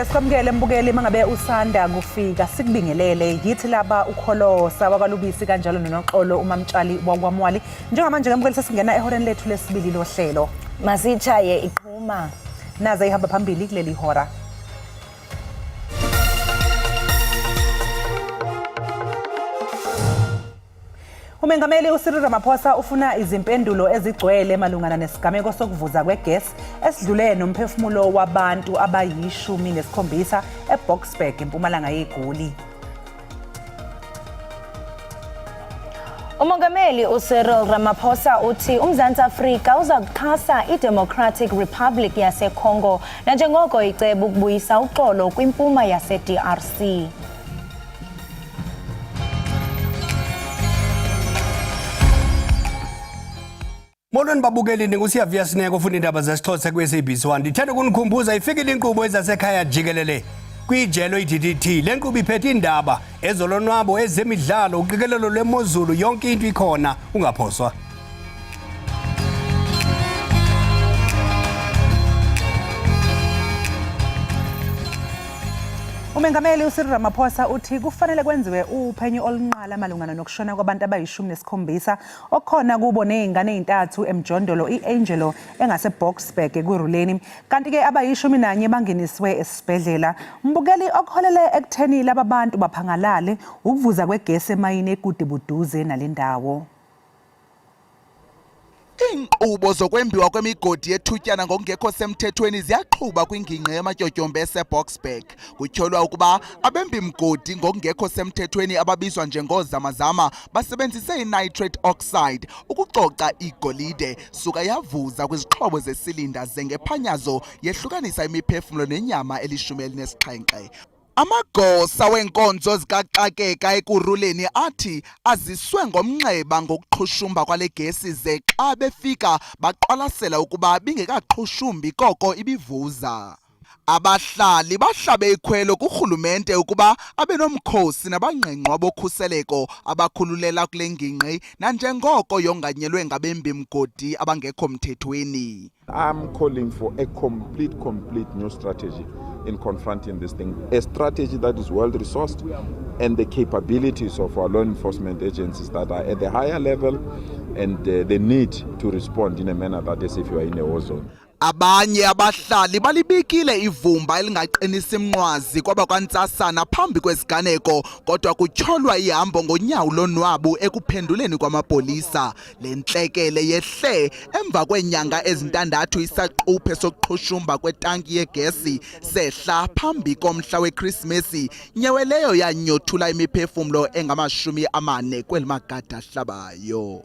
Ake sikwamukele mbukeli mangabe usanda kufika sikubingelele yithi laba ukholosa wakalubisi kanjalo nonoxolo umamtshali wakwamwali njengamanje ngembukeli sesingena ehoreni lethu lesibili lohlelo masitshaye iqhuma naze ihamba phambili kuleli hora. Umengameli uCyril Ramaphosa ufuna izimpendulo ezigcwele malungana nesigameko sokuvuza kwegesi esidlule nomphefumulo wabantu abayi-17 eBoksburg eMpumalanga yeGoli. Umongameli uCyril Ramaphosa uthi uMzantsi Afrika uzakuxhasa iDemocratic Republic yaseCongo nanjengoko iceba ukubuyisa uxolo kwimpuma yaseDRC. Molweni babukeli ninguSiyavia Sineko ufuna indaba zesixhosa kwi-SABC 1. Ndithanda ukunikhumbuza ifikile inkqubo ezasekhaya jikelele kwijelo iDDT. Le nkqubo iphethe indaba ezolonwabo, ezemidlalo, uqikelelo lwemozulu, yonke into ikhona, ungaphoswa. Umengameli uCyril Ramaphosa uthi kufanele kwenziwe uphenyo olunqala malungana nokushona kwabantu abayi-17 okhona kubo nezingane ezintathu emjondolo iAngelo engaseBoksburg eKuruleni kanti ke abayi-11 bangeniswe esibhedlela. Mbukeli okuholele ekutheni laba bantu baphangalale ukuvuza kwegesi emayini ekude buduze nalendawo. Inkqubo zokwembiwa kwemigodi yethutyana ngokungekho semthethweni ziyaqhuba kwingingqi yamatyotyombe eseBoksburg. Kutyholwa ukuba abembi mgodi ngokungekho semthethweni ababizwa njengoozamazama basebenzise i-nitrate oxide ukucoca igolide suka yavuza kwizixhobo zesilinda zengephanyazo yehlukanisa imiphefumlo nenyama eli-17. Amagosa wenkonzo zikaxakeka eKuruleni athi aziswe ngomnxeba ngokuqhushumba kwale gesi ze xa befika baqwalasela ukuba bingekaqhushumbi koko ibivuza. Abahlali bahlabe ikhwelo kurhulumente ukuba abenomkhosi nabangqengqwa bokhuseleko abakhululela kule ngingqi nanjengoko yonganyelwe ngabembi mgodi abangekho mthethweni. I'm calling for a complete new strategy in confronting this thing, a strategy that is well resourced and the capabilities of our law enforcement agencies that are at the higher level and the need to respond in a manner that is if you are in a war zone. Abanye abahlali balibikile ivumba elingaqinisa imnqwazi kwabakwantsasana phambi kwesiganeko kodwa kutyholwa ihambo ngonyawo lonwabu ekuphenduleni kwamapolisa. Le ntlekele yehle emva kweenyanga ezintandathu isaquphe sokuqhushumba kwetanki yegesi sehla phambi komhla weKrismesi, nyewe leyo yanyothula imiphefumlo engama-40 kweli magada ahlabayo.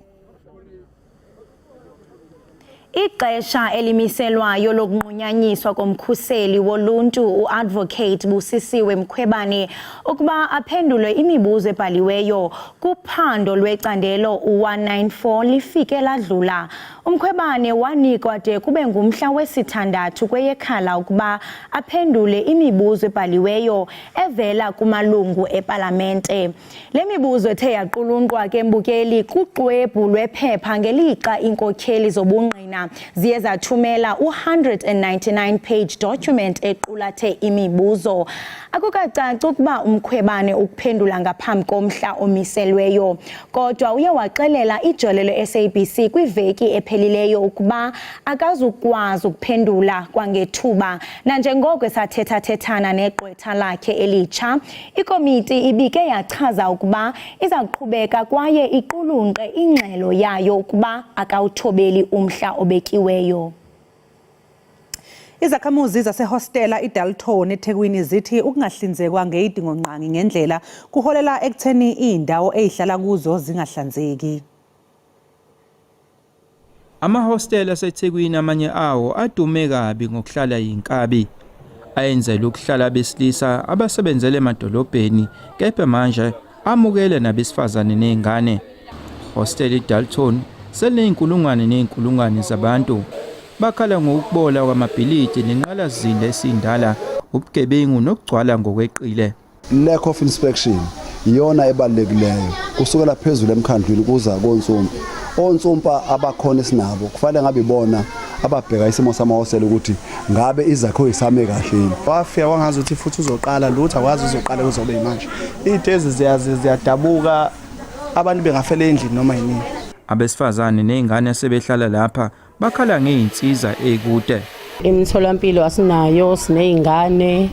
Ixesha elimiselwayo lokunqunyanyiswa komkhuseli woluntu uadvocate Busisiwe Mkhwebane ukuba aphendule imibuzo ebhaliweyo kuphando lwecandelo u194 lifike ladlula. Umkhwebane wanikwa de kube ngumhla wesithandathu kweyeKhala ukuba aphendule imibuzo ebhaliweyo evela kumalungu epalamente. Le mibuzo ethe yaqulunqwa ke mbukeli kuxwebhu lwephepha ngelixa inkokheli zobungqina ziye zathumela u199 page document equlathe imibuzo. Akukacaci ukuba Umkhwebane ukuphendula ngaphambi komhla omiselweyo kodwa uye waxelela ijelo le-SABC kwiveki ephelileyo ukuba akazukwazi ukuphendula kwangethuba nanjengoko esathetha-thethana negqwetha lakhe elitsha. Ikomiti ibike yachaza ukuba iza kuqhubeka kwaye iqulunqe ingxelo yayo ukuba akawuthobeli umhla obekiweyo. Izakhamuzi zasehostela iDalton eThekwini zithi ukungahlinzekwa ngeyidingonqangi ngendlela kuholela ekutheni indawo ezihlala kuzo zingahlanzeki. Amahostela aseThekwini amanye awo adume kabi ngokuhlala yinkabi. Ayenzela ukuhlala abesilisa abasebenzele emadolobheni kepha manje amukele nabesifazane nezingane. Hostel iDalton seleyinkulungwane zabantu bakhala ngokubola kwamabhilidi nenqalasizinda esindala, ubugebengu nokugcwala ngokweqile. Lack of inspection iyona ebalulekileyo kusukela phezulu emkhandlwini kuza konsumbi onsumpa abakhona sinabo kufanele ngabe ibona ababheka isimo samahostela ukuthi ngabe izakho isame kahle yini. Wafika wangazi ukuthi futhi uzoqala lutho akwazi uzoqala kuzobe manje. Izitezi ziyadabuka abantu bengafela endlini noma yini. Abesifazane nezingane sebehlala lapha bakhala ngeinsiza ekude. Imitholampilo asinayo, sinezingane,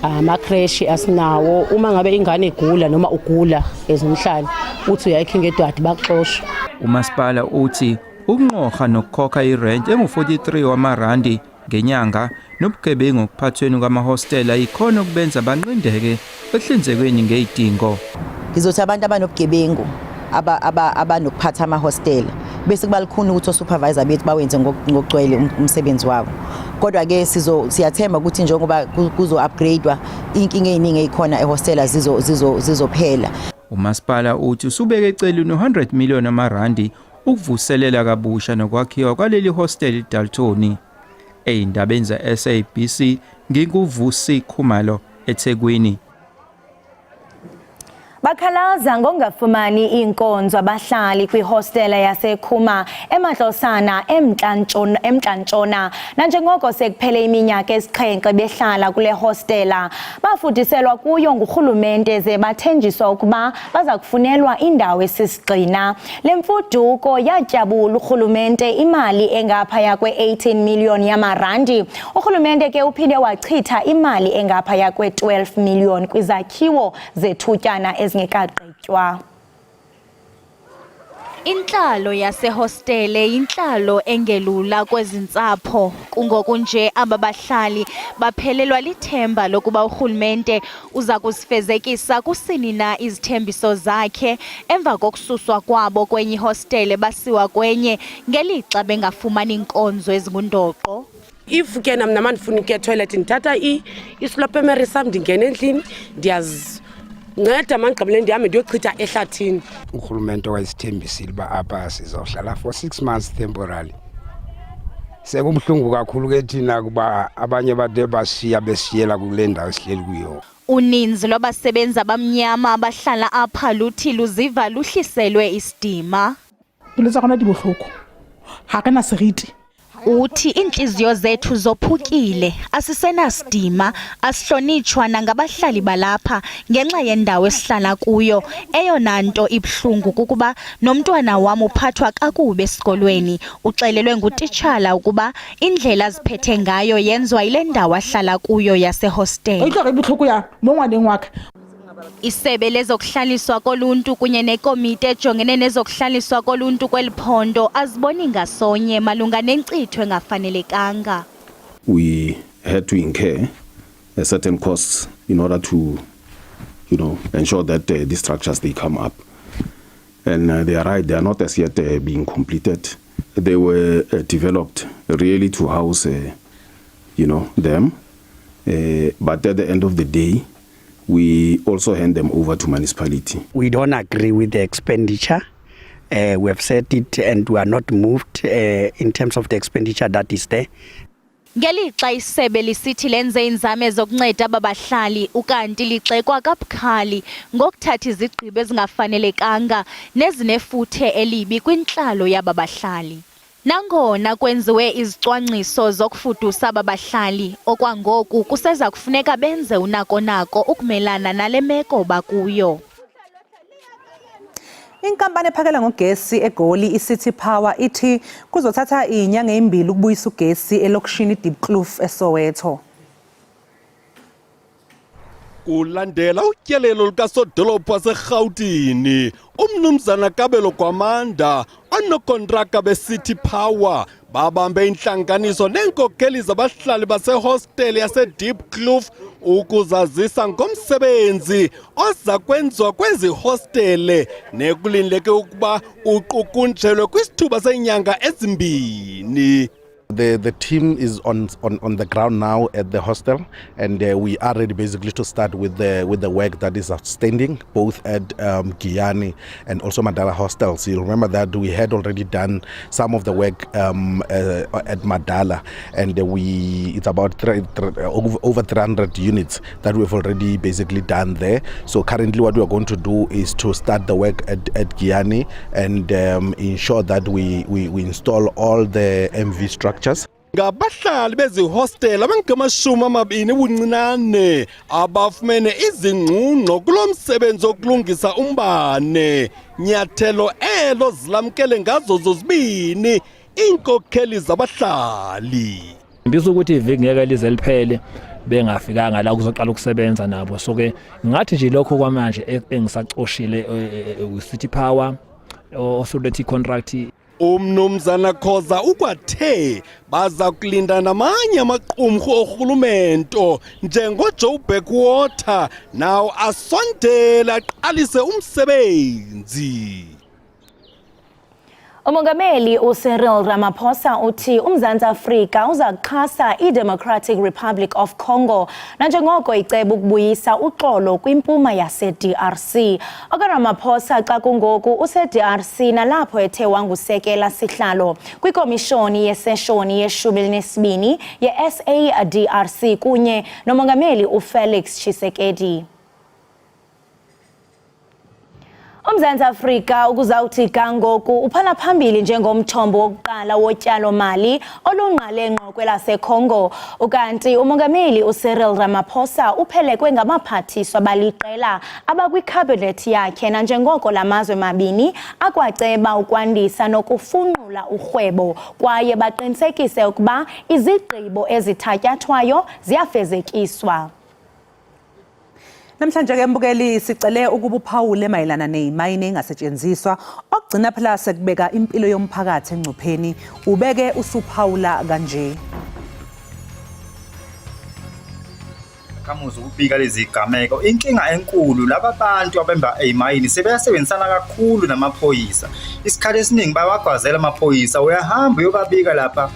amakreshi asinawo. Uma ngabe ingane igula noma ugula ezomhlali uthi uyayikho ngedwadi bakuxosha. Umasipala uthi ukunqoqa nokukhokha irent engu-43 wamarandi ngenyanga nobugebengu okuphathweni kwamahostela ikhona okubenza banqindeke ekuhlinzekweni ngezidingo. Ngizothi abantu abanobugebengu abanokuphatha amahostela bese kubalikhuni ukuthi osupervisor bethu bawenze ngokugcwele umsebenzi wabo. Kodwa ke siyathemba ukuthi njengoba kuzo upgradewa inkinga eziningi ezikhona ehostela zizophela. Umasipala uthi usubeke eceleni 100 million amarandi ukuvuselela kabusha nokwakhiwa kwaleli hostel eDaltoni. Eindabeni za SABC ngikuvusi Khumalo eThekwini. Bakhalaza ngongafumani inkonzo abahlali kwihostela yaseKhuma eMahlosana eMntantshona nanjengoko sekuphele iminyaka esixhenxe behlala kule hostela bafudiselwa kuyo ngurhulumente ze bathenjiswa ukuba baza kufunelwa indawo esisigxina. Le mfuduko yatyabula urhulumente imali engaphaya kwe-18 million yamarandi. Urhulumente ke uphinde wachitha imali engaphaya kwe-12 million kwizakhiwo zethutyana ngekaqetywa. Inhlalo yasehostele inhlalo engelula kwezintsapho kungoku nje ababahlali baphelelwa lithemba lokuba urhulumente uza kusifezekisa kusini na izithembiso zakhe emva kokususwa kwabo kwenye hostele basiwa kwenye ngelixa bengafumani inkonzo ezingundoqo. If ke namna mandifuna ke toilet ndithatha islopemary sam ndingena endlini nceda mangigqibele ndihamba ndiyochitha ehlathini. Urhulumente wayesithembisile uba apha sizawuhlala for 6 months temporarily. Sekubhlungu kakhulu ke thina kuba abanye bade bashiya besiyela kule ndawo esihleli kuyo. Uninzi lwabasebenzi abamnyama abahlala apha luthi luziva luhliselwe isidima. Pelo khona di bohloko. Ha kana seriti. Uthi inhliziyo zethu zophukile, asisenasidima, asihlonitshwa nangabahlali balapha ngenxa yendawo esihlala kuyo. Eyona nto ibhlungu kukuba nomntwana wam uphathwa kakubi esikolweni. Uxelelwe ngutitshala ukuba indlela aziphethe ngayo yenzwa ile ndawo ahlala kuyo yasehostel. Isebe lezokuhlaliswa koluntu kunye nekomiti ejongene nezokuhlaliswa koluntu kweliphondo aziboni ngasonye malunga nenkcitho engafanelekanga. We had to incur certain costs in order to, ensure that these structures they come up. And they are right, they are not as yet being completed. They were developed really to house, them. But at the end of the day, we also hand them over to municipality. We don't agree with the expenditure. We have said it and we are not moved in terms of the expenditure that is there. Ngelixa isebe lisithi lenze inzame zokunceda ababahlali ukanti lixekwa kabukhali ngokuthatha izigqibo ezingafanelekanga nezinefuthe elibi kwintlalo yababahlali. Nangona kwenziwe izicwangciso zokufudusa ababahlali okwangoku kuseza kufuneka benze unako ukumelana nale meko bakuyo. Inkampani ephakela ngogesi eGoli iCity Power ithi kuzothatha inyanga ezimbili ukubuyisa ugesi elokishini Diepkloof eSoweto. Kulandela utyelelo lukasodolophu waseRhawutini umnumzana Kabelo Gwamanda onokontraka beCity Power babambe intlanganiso neenkokheli zabahlali basehostele yaseDiepkloof ukuzazisa ngomsebenzi oza kwenziwa kwezi hostele nekulindleke ukuba uqukunjelwe kwisithuba senyanga ezimbini. The team is on the ground now at the hostel, and we are ready basically to start with the work that is outstanding, both at Giyani and also Madala hostels. You remember that we had already done some of the work at Madala, and it's about over 300 units that we've already basically done there. So currently what we are going to do is to start the work at Giyani and ensure that we install all the MV structures. Ngabahlali bezihostel abangamashumi amabini ubuncinane abafumene izingxungxo kulomsebenzi wokulungisa umbane. Nyathelo elo zilamkele ngazo zozibini inkokheli zabahlali. Ngibizwa ukuthi iviki ngeke lize liphele bengafikanga la kuzoqala ukusebenza nabo. So ke ngathi nje lokho kwamanje engisacoshile City Power authority contract. Umnumzana Khoza ukwathe baza kulinda namanye amaqumrhu orhulumento njengoJoe Backwater nawo asondela aqalise umsebenzi. Umongameli uCyril Ramaphosa uthi uMzantsi Afrika uzakuxhasa iDemocratic Republic of Congo nanjengoko icebo ukubuyisa uxolo kwimpuma yase-DRC. OkaRamaphosa xa kungoku use-DRC nalapho ethe wangusekela sihlalo kwikomishoni yeseshoni ye-12 ye-SADC kunye nomongameli uFelix Tshisekedi. uMzantsi Afrika ukuzawuthi kangoku uphala phambili njengomthombo wokuqala wotyalo mali olungqale ngqo kwelaseCongo. Ukanti umongameli uCyril Ramaphosa uphelekwe ngabaphathiswa baliqela abakwicabinet yakhe nanjengoko lamazwe mabini akwaceba ukwandisa nokufunqula urhwebo kwaye baqinisekise ukuba izigqibo ezithatyathwayo ziyafezekiswa. Namhlanje ke mbukeli sicele ukuba uphawule mayelana nezimayini engasetshenziswa okugcina phela sekubeka impilo yomphakathi engcupheni ubeke usuphawula kanje. Kamuzu ukubika lezi gameko inkinga enkulu laba bantu abemba ezimayini sebeyasebenzisana kakhulu namaphoyisa. Isikhathi esiningi bayawagwazela amaphoyisa uyahamba uyobabika lapha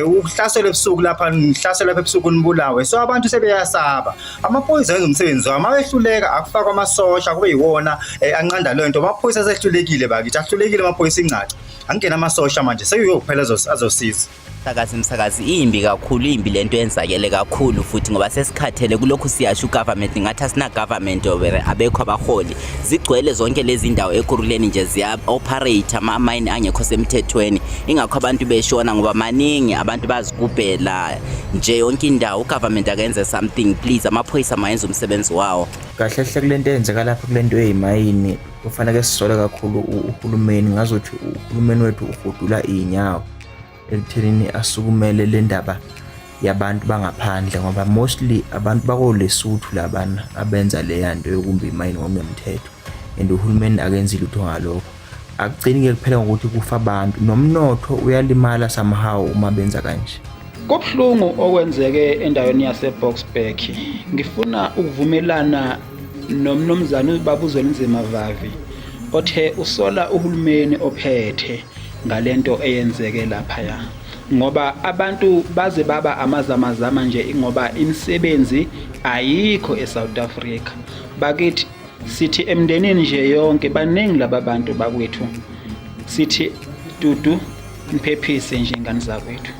uhlaselo ebusuku lapha nhlaselo lapha ebusuku nibulawe. So abantu sebeyasaba. Amaphoyisa enza umsebenzi wabo mayehluleka akufaka amasosha kube yiwona anqanda le nto. Amaphoyisa sehlulekile bakithi ahlulekile amaphoyisa incaca. Angena amasosha manje sekuyokuphela azosiza. Msakazi imbi kakhulu imbi lento yenzakele kakhulu futhi ngoba sesikhathele kulokhu siyasho ugovernment ngathi asina government obere abekho abaholi zigcwele zonke lezi ndawo ekuruleni nje ziya operate ama mine angekho semthethweni ingakho abantu beshona ngoba maningi abantu bazigubhela nje yonke indawo ugovernment akenze something please amaphoyisa mayenza umsebenzi wawo. Kahle hle kulento eyenzeka lapha kulento yezimayini kufanele sisole kakhulu uhulumeni ngazothi uhulumeni wethu ufudula inyawo ekuthenini asukumele le ndaba yabantu bangaphandle ngoba mostly abantu bakoLesotho labana abenza le yanto yokumba imayini ngokungemthetho and uhulumeni akenzi lutho ngalokho akugcini ke kuphela ngokuthi kufa abantu nomnotho uyalimala somehow uma benza kanje. Kubhlungu okwenzeke endaweni yaseBoksburg ngifuna ukuvumelana nomnumzana uBabuzwe Nzima Vavi othe usola uhulumeni ophethe ngalento eyenzeke lapha ya ngoba abantu baze baba amazamazama nje ngoba imisebenzi ayikho eSouth Africa bakithi sithi emndenini nje yonke baningi laba bantu bakwethu sithi dudu imphephise nje ingane zakwethu.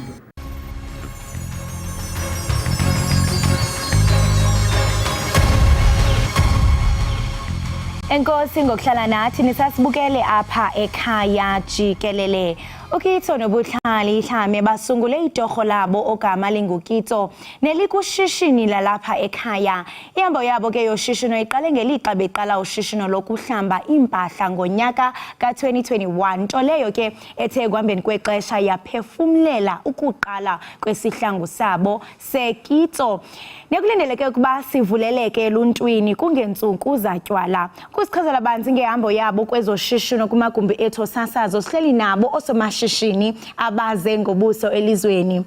Enkosi ngokuhlala nathi nisasibukele apha ekhaya Jikelele. Ukitso nobuhlali ihlame basungule itorho labo ogama lingukitso nelikushishini lalapha ekhaya. Ihambo yabo ke yoshishino iqale ngelixa beqala ushishino lokuhlamba impahla ngonyaka ka-2021 nto leyo ke ethe kwambeni kwexesha yaphefumlela ukuqala kwesihlangu sabo sekitso. Nekulindeleke ukuba sivuleleke eluntwini kungentsuku zatywala. Kusichazela banzi ngehambo yabo kwezoshishino kumagumbi ethu sasazo sihleli nabo osomashishini abaze ngobuso elizweni.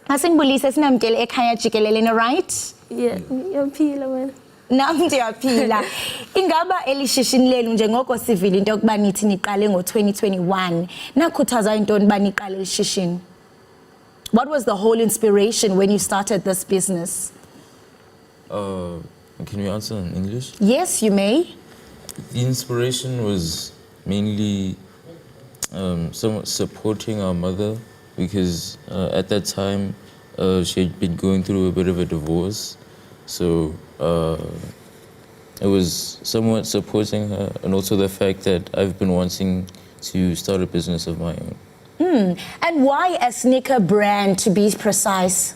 Asingibulise sinamkele ekhaya Jikelele, right? Yeah, yaphila wena. Nami ndiyaphila. Ingaba elishishini lenu njengoko sivile into yokuba nithi niqale ngo-2021 nakhuthaza intoni baniqale elishishini? What was the whole inspiration when you started this business? Can you answer in English? Yes, you may. The inspiration was mainly somewhat supporting our mother because at that time she had been going through a bit of a divorce. So it was somewhat supporting her, and also the fact that I've been wanting to start a business of my own. And why a sneaker brand, to be precise?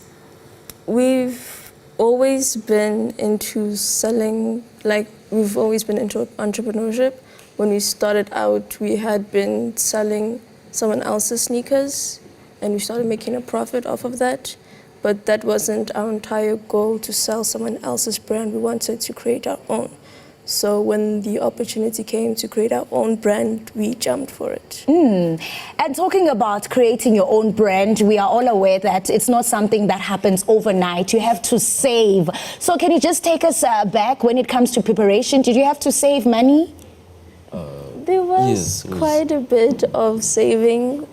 We've always been into selling, like we've always been into entrepreneurship. When we started out, we had been selling someone else's sneakers and we started making a profit off of that. But that wasn't our entire goal to sell someone else's brand. We wanted to create our own. So when the opportunity came to create our own brand, we jumped for it. And talking about creating your own brand, we are all aware that it's not something that happens overnight. You have to save. So can you just take us back when it comes to preparation? Did you have to save money? There was quite a bit of saving.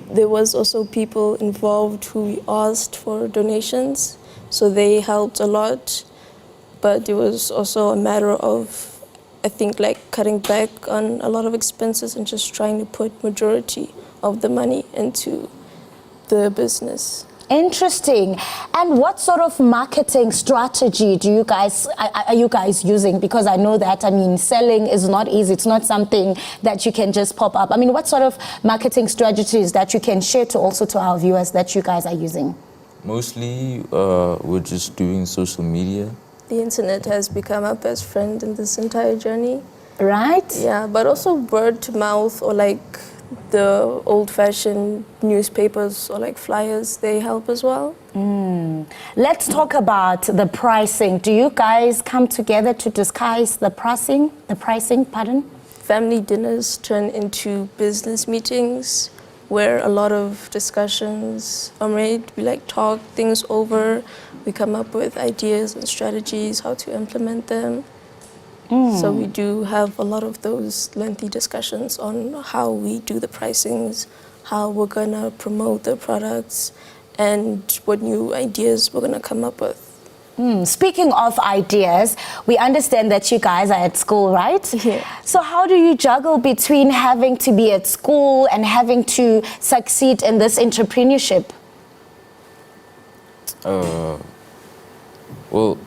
There was also people involved who we asked for donations, so they helped a lot. But it was also a matter of, I think, like cutting back on a lot of expenses and just trying to put majority of the money into the business. Interesting. And what sort of marketing strategy do you guys are you guys using? Because I know that, I mean, selling is not easy. It's not something that you can just pop up. I mean, what sort of marketing strategies that you can share to also to our viewers that you guys are using? Mostly, we're just doing social media. The internet has become our best friend in this entire journey. Right? Yeah, but also word to mouth or like the old-fashioned newspapers or like flyers, they help as well. Let's talk about the pricing. Do you guys come together to discuss the pricing? Family dinners turn into business meetings where a lot of discussions are made. We like talk things over. We come up with ideas and strategies, how to implement them. So we do have a lot of those lengthy discussions on how we do the pricings, how we're gonna promote the products, and what new ideas we're gonna come up with. Speaking of ideas, we understand that you guys are at school, right? Yeah. So how do you juggle between having to be at school and having to succeed in this entrepreneurship? Well,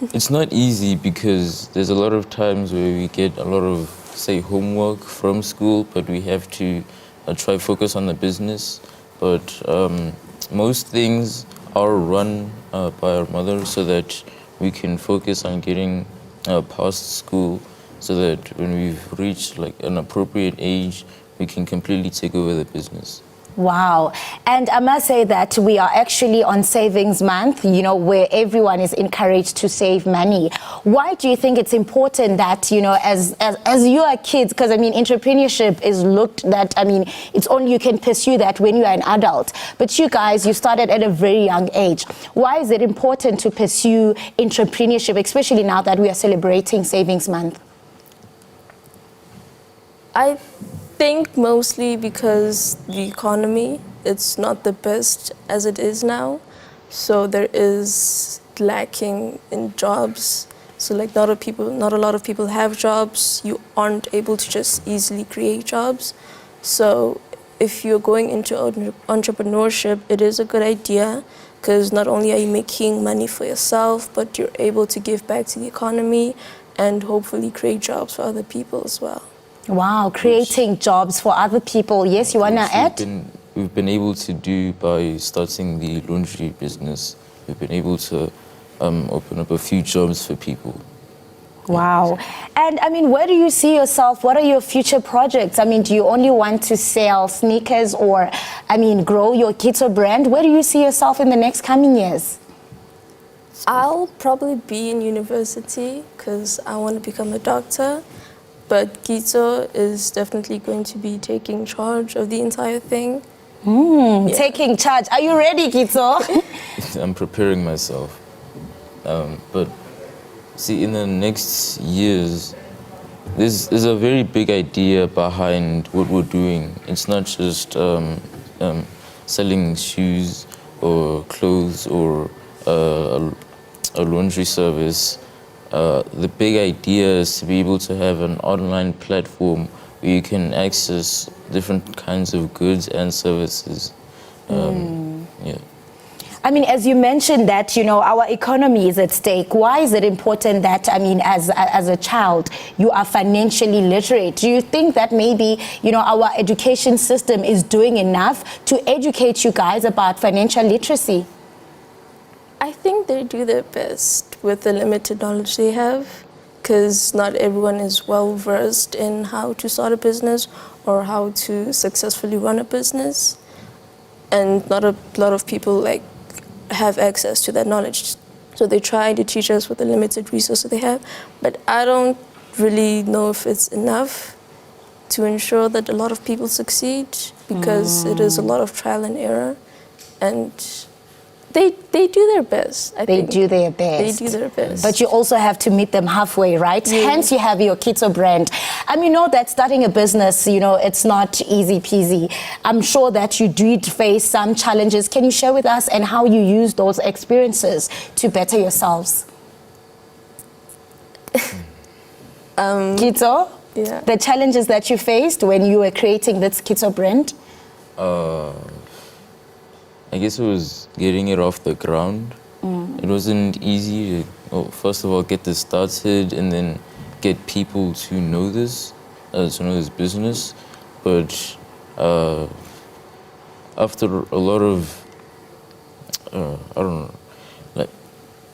it's not easy because there's a lot of times where we get a lot of, say, homework from school, but we have to try focus on the business. But most things are run by our mother so that we can focus on getting past school so that when we've reached like an appropriate age, we can completely take over the business. Wow. And I must say that we are actually on Savings Month, you know, where everyone is encouraged to save money. Why do you think it's important that, you know, as you are kids, because I mean, entrepreneurship is looked that, I mean, it's only you can pursue that when you are an adult. But you guys, you started at a very young age. Why is it important to pursue entrepreneurship, especially now that we are celebrating Savings Month? I think mostly because the economy, it's not the best as it is now. So there is lacking in jobs. So like not a lot of people have jobs. You aren't able to just easily create jobs. So if you're going into entrepreneurship, it is a good idea because not only are you making money for yourself, but you're able to give back to the economy and hopefully create jobs for other people as well. Wow, creating jobs for other people. Yes, you want to add? We've been able to do by starting the laundry business. We've been able to open up a few jobs for people. Wow. And I mean, where do you see yourself? What are your future projects? I mean, do you only want to sell sneakers or, I mean, grow your Kitso brand? Where do you see yourself in the next coming years? I'll probably be in university because I want to become a doctor. But Kitso is definitely going to be taking charge of the entire thing. Taking charge. Are you ready, Kitso? I'm preparing myself. But see, in the next years, there's a very big idea behind what we're doing. It's not just selling shoes. or clothes or a laundry service, the big idea is to be able to have an online platform where you can access different kinds of goods and services. Yeah. I mean, as you mentioned that, you know, our economy is at stake. Why is it important that, I mean, as a child, you are financially literate? Do you think that maybe, you know, our education system is doing enough to educate you guys about financial literacy? I think they do their best with the limited knowledge they have, because not everyone is well versed in how to start a business or how to successfully run a business. And not a lot of people like have access to that knowledge. So they try to teach us with the limited resources they have, but I don't really know if it's enough to ensure that a lot of people succeed, because it is a lot of trial and error, and they do their best. I think. They do their best. They do their best. But you also have to meet them halfway, right? Yeah. Hence you have your Keto brand. And you know that starting a business, you know, it's not easy peasy. I'm sure that you did face some challenges. Can you share with us and how you use those experiences to better yourselves? Keto? Yeah. The challenges that you faced when you were creating this Keto brand? I guess it was getting it off the ground. It wasn't easy to, first of all, get this started and then get people to know this business. But after a lot of, I don't know, like,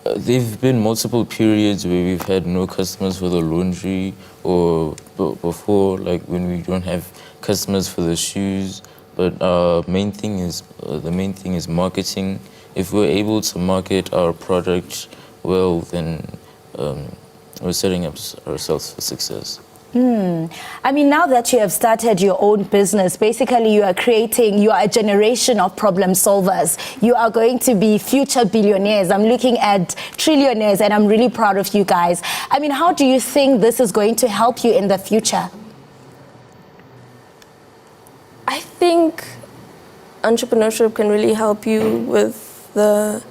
there've been multiple periods where we've had no customers for the laundry, or before, like when we don't have customers for the shoes. But the main thing is marketing. If we're able to market our product well, then we're setting up ourselves for success. I mean, now that you have started your own business, basically you are a generation of problem solvers. You are going to be future billionaires. I'm looking at trillionaires, and I'm really proud of you guys. I mean, how do you think this is going to help you in the future? I think entrepreneurship can really help you with the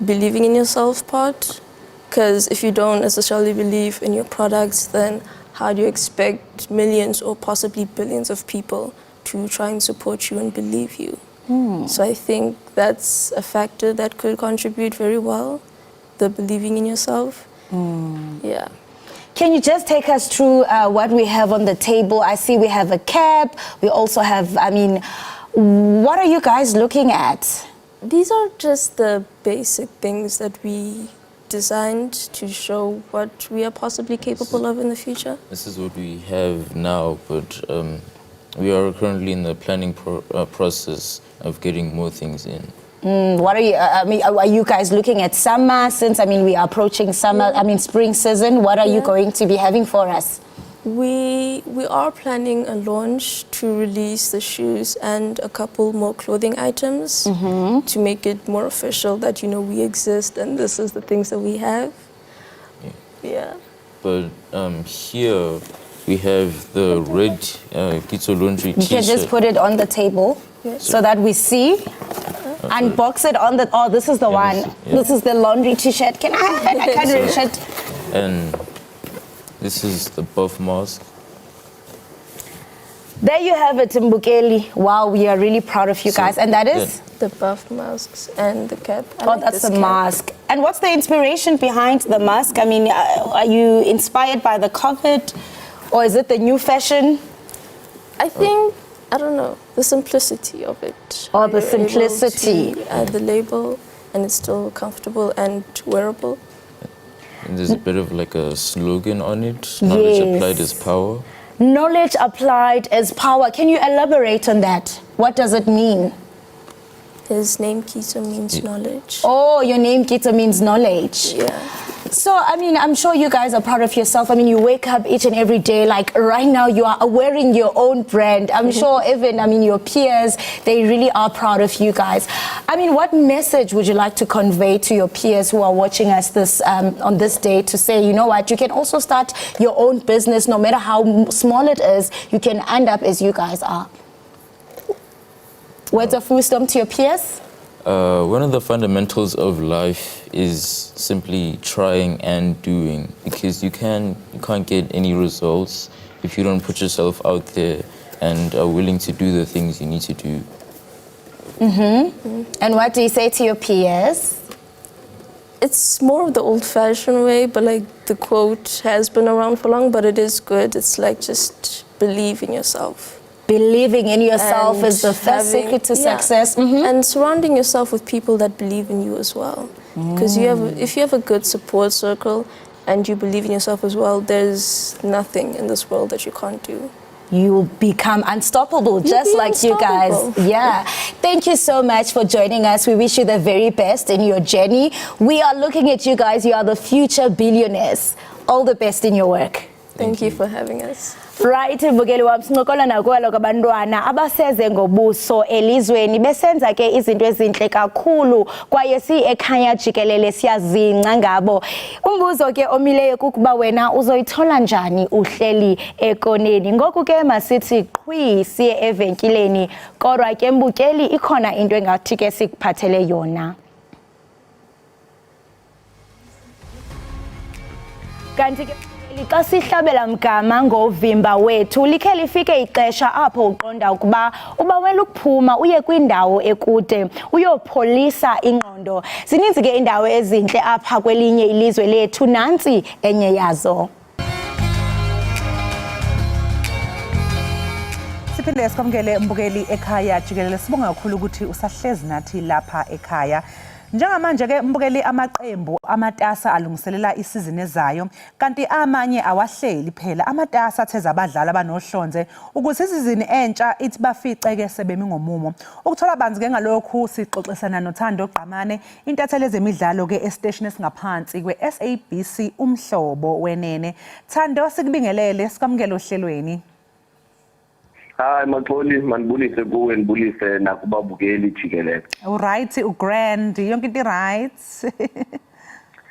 believing in yourself part, because if you don't necessarily believe in your products, then how do you expect millions or possibly billions of people to try and support you and believe you? So I think that's a factor that could contribute very well, the believing in yourself. Yeah. Can you just take us through what we have on the table? I see we have a cap. We also have, I mean, what are you guys looking at? These are just the basic things that we designed to show what we are possibly capable of in the future. This is what we have now, but we are currently in the planning process of getting more things in. What are you, I mean, are you guys looking at summer, since, I mean, we are approaching summer, I mean, spring season? What are you going to be having for us? We are planning a launch to release the shoes and a couple more clothing items to make it more official that, you know, we exist and this is the things that we have. Yeah. But here we have the red Keto laundry t-shirt. You can just put it on the table so that we see. Unbox it on the, oh, this is the one. This is the laundry t-shirt. Can I can't reach it. And this is the buff mask. There you have it, Mbukeli. Wow, we are really proud of you guys. And that is? The buff masks and the cap. That's the mask. And what's the inspiration behind the mask? I mean, are you inspired by the COVID, or is it the new fashion? I think, I don't know, the simplicity of it. Oh, the simplicity. Add the label, and it's still comfortable and wearable. And there's a bit of like a slogan on it. Knowledge applied is power. Knowledge applied is power. Can you elaborate on that? What does it mean? His name Keto means knowledge. Oh, your name Keto means knowledge. Yeah. So, I mean, I'm sure you guys are proud of yourself. I mean, you wake up each and every day, like right now you are wearing your own brand. I'm sure even, I mean, your peers, they really are proud of you guys. I mean, what message would you like to convey to your peers who are watching us this on this day to say, you know what, you can also start your own business, no matter how small it is, you can end up as you guys are? Words of wisdom to your peers? One of the fundamentals of life is simply trying and doing, because you can't get any results if you don't put yourself out there and are willing to do the things you need to do. And what do you say to your peers? It's more of the old-fashioned way, but like the quote has been around for long, but it is good. It's like just believe in yourself. Believing in yourself And is the first secret to success. And surrounding yourself with people that believe in you as well. Because if you have a good support circle and you believe in yourself as well, there's nothing in this world that you can't do. You become unstoppable, just like you guys. Yeah. Thank you so much for joining us. We wish you the very best in your journey. We are looking at you guys. You are the future billionaires. All the best in your work. Thank you for having us. Right, mbukeli wami sincokola nakwalo kabantwana abaseze ngobuso elizweni besenza ke izinto ezinhle kakhulu kwaye Ekhaya Jikelele siyazingca ngabo. Umbuzo ke omileyo kukuba wena uzoyithola njani uhleli ekoneni. Ngoku ke masithi qhwi siye evenkileni kodwa ke mbukeli ikhona into engathi ke sikuphathele yona. Kanti ke xa sihlabela mgama ngovimba wethu likhe lifike ixesha apho uqonda ukuba ubawela ukuphuma uye kwindawo ekude uyopholisa ingqondo. Zininzi ke indawo ezintle apha kwelinye ilizwe lethu, nantsi enye yazo. Siphinde sikwamukele mbukeli Ekhaya Jikelele, sibonga kakhulu ukuthi usahlezi nathi lapha ekhaya. Njengamanje ke mbukeli amaqembu amatasa alungiselela isizini ezayo kanti amanye awahleli phela amatasa atheza abadlali abanohlonze ukuthi isizini entsha ithi bafice ke sebemi ngomumo. Ukuthola banzi ke ngalokhu sixoxisana noThando Gqamane intatheli ezemidlalo ke estation esingaphansi kwe SABC umhlobo wenene. Thando sikubingelele sikwamukele ohlelweni. Hi Maxoli, manibulise kuwe nibulise nakubabukeli Jikelele. Alright, ugrand yonke into right.